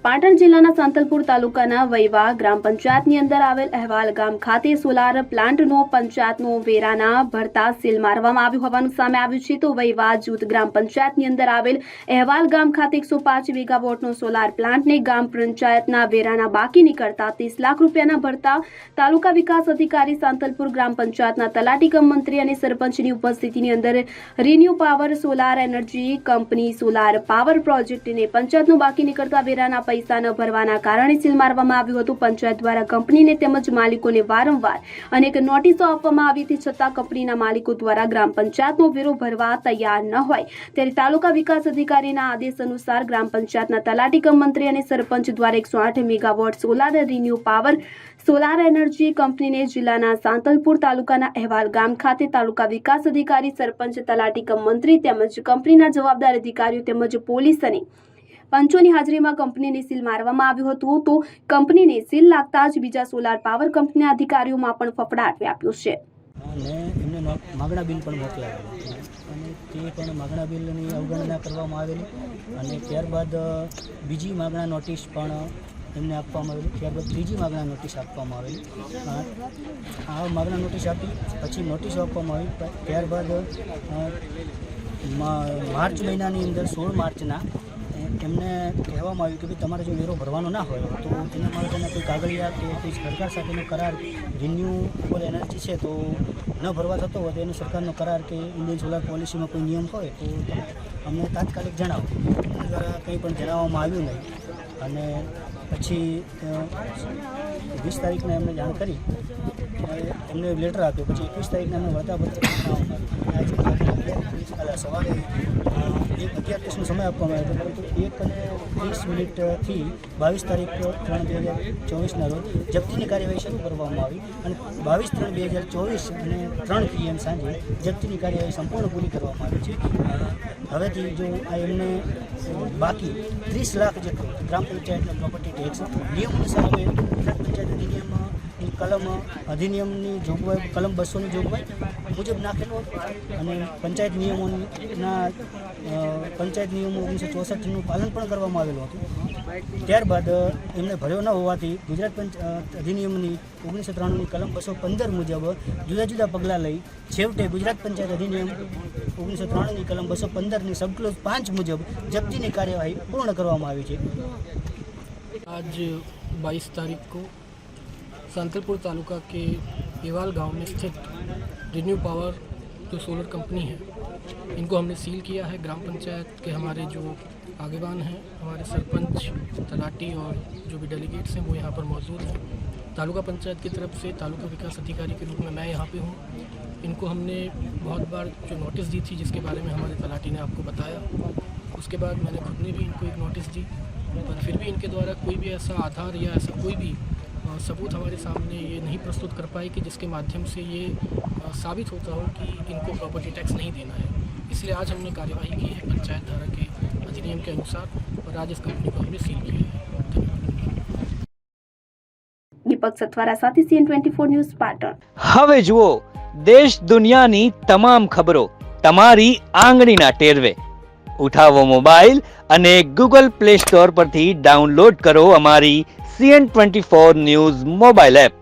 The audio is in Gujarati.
પાટણ જિલ્લાના સાંતલપુર તાલુકાના વૈવા ગ્રામ પંચાયતની અંદર આવેલ અહેવાલ ગામ ખાતે સોલાર પ્લાન્ટનો પંચાયતનો વેરાના ભરતા સીલ મારવામાં આવ્યું હોવાનું સામે આવ્યું છે. તો વૈવા જૂથ ગ્રામ પંચાયતની અંદર આવેલ અહેવાલ ગામ ખાતે 105 મેગાવોટનો સોલાર પ્લાન્ટને ગ્રામ પંચાયતના વેરાના બાકી નીકળતા 30 લાખ રૂપિયાના ભરતા તાલુકા વિકાસ અધિકારી સાંતલપુર ગ્રામ પંચાયતના તલાટી કમ મંત્રી અને સરપંચની ઉપસ્થિતિની અંદર renew power solar energy company solar power પ્રોજેક્ટને પંચાયતનો બાકી નીકળતા વેરાના પૈસા ન ભરવાના કારણે સીલ મારવામાં આવ્યું હતું. પંચાયત દ્વારા કંપનીને તેમજ માલિકોને વારંવાર અનેક નોટિસો આપવામાં આવી હતી, છતાં કંપનીના માલિકો દ્વારા ગ્રામ પંચાયતનો વેરો ભરવા તૈયાર ન હોય ત્યારે તાલુકા વિકાસ અધિકારીના આદેશ અનુસાર ગ્રામ પંચાયતના તલાટી કમ મંત્રી અને સરપંચ દ્વારા 108 megawatt solar renew power solar energy કંપનીને જિલ્લાના સાંતલપુર તાલુકાના અહેવાલ ગામ ખાતે તાલુકા વિકાસ અધિકારી, સરપંચ, તલાટી કમ મંત્રી તેમજ કંપનીના જવાબદાર અધિકારીઓ તેમજ પોલીસ અને પંચોની હાજરીમાં કંપનીને સીલ મારવામાં આવ્યું હતું. તો કંપનીને સીલ લાગતા જ બીજા સોલાર પાવર કંપનીના અધિકારીઓમાં પણ ફફડાટ વ્યાપ્યો છે. અને એમને માગણા બિલ પણ મોકલાવેલું અને તે પણ માગણા બિલની અવગણના કરવામાં આવેલી અને ત્યારબાદ બીજી માગણા નોટિસ પણ એમને આપવામાં આવેલી. ત્યારબાદ ત્રીજી માગણા નોટિસ આપવામાં આવેલી. આ માગણા નોટિસ આપી પછી નોટિસ આપવામાં આવી. ત્યારબાદ માર્ચ મહિનાની અંદર 16 માર્ચના એમને કહેવામાં આવ્યું કે ભાઈ તમારે જો વેરો ભરવાનો ના હોય તો તેના માટેના કોઈ કાગળિયા કે કોઈ સરકાર સાથેનો કરાર રિન્યુએબલ એનર્જી છે તો ન ભરવા થતો હોય તો એનો સરકારનો કરાર કે ઇન્ડિયન સોલાર પોલિસીમાં કોઈ નિયમ હોય તો અમને તાત્કાલિક જણાવો. એના દ્વારા કંઈ પણ જણાવવામાં આવ્યું નહીં અને પછી 20 તારીખને એમને જાણ કરી એમને લેટર આપ્યો. પછી 21 તારીખને એમને વળતાપત્ર આજે સવારે 1:38નો સમય આપવામાં આવ્યો હતો, પરંતુ 1:30 થી 22 તારીખ 3/2024ના રોજ જપ્તીની કાર્યવાહી શરૂ કરવામાં આવી અને 22/3/2024 અને 3 PM સાંજે જપ્તીની કાર્યવાહી સંપૂર્ણ પૂરી કરવામાં આવી છે. હવેથી જો આ એમને બાકી 30 લાખ જેટલો ગ્રામ પંચાયતના પ્રોપર્ટી ટેક્સ નિયમ અનુસાર હવે ગુજરાત પંચાયત અધિનિયમની જોગવાઈ કલમ 200ની જોગવાઈ મુજબ નાખેલો અને પંચાયત નિયમો 1964નું પાલન પણ કરવામાં આવેલું હતું. ત્યારબાદ એમને ભર્યો ન હોવાથી ગુજરાત પંચાયત અધિનિયમની 1993ની કલમ 215 મુજબ જુદા જુદા પગલાં લઈ છેવટે ગુજરાત પંચાયત અધિનિયમ 1993ની કલમ 215ની સબક્લોઝ 5 મુજબ જપ્તીની કાર્યવાહી પૂર્ણ કરવામાં આવી છે. आज 22 तारीख को सांतलपुर तालुका के एवाल गांव में स्थित रिन्यू पावर जो सोलर कंपनी है, इनको हमने सील किया है. ग्राम पंचायत के हमारे जो आगेवान हैं, हमारे सरपंच, तलाटी और जो भी डेलीगेट्स हैं वो यहाँ पर मौजूद हैं. तालुका पंचायत की तरफ से तालुका विकास अधिकारी के रूप में मैं यहाँ पे हूँ. इनको हमने बहुत बार जो नोटिस दी थी जिसके बारे में हमारे तलाटी ने आपको बताया, उसके बाद मैंने खुद ने भी इनको एक नोटिस दी, पर फिर भी इनके द्वारा कोई भी ऐसा आधार या ऐसा कोई भी सबूत हमारे सामने ये नहीं प्रस्तुत कर पाए कि जिसके माध्यम से ये साबित होता हो कि इनको प्रॉपर्टी टैक्स नहीं देना है. इसलिए आज हमने कार्यवाही की है पंचायत धारा के अधिनियम के अनुसार और आज इस कंपनी को हमने सील किया है. દીપક સથવારા સાથે CN24 ન્યૂઝ પાટણ. હવે જુઓ દેશ દુનિયાની તમામ ખબરો તમારી આંગળીના ટેરવે. ઉઠાવો મોબાઈલ અને ગૂગલ પ્લે સ્ટોર પરથી ડાઉનલોડ કરો અમારી CN24 ન્યૂઝ મોબાઈલ એપ.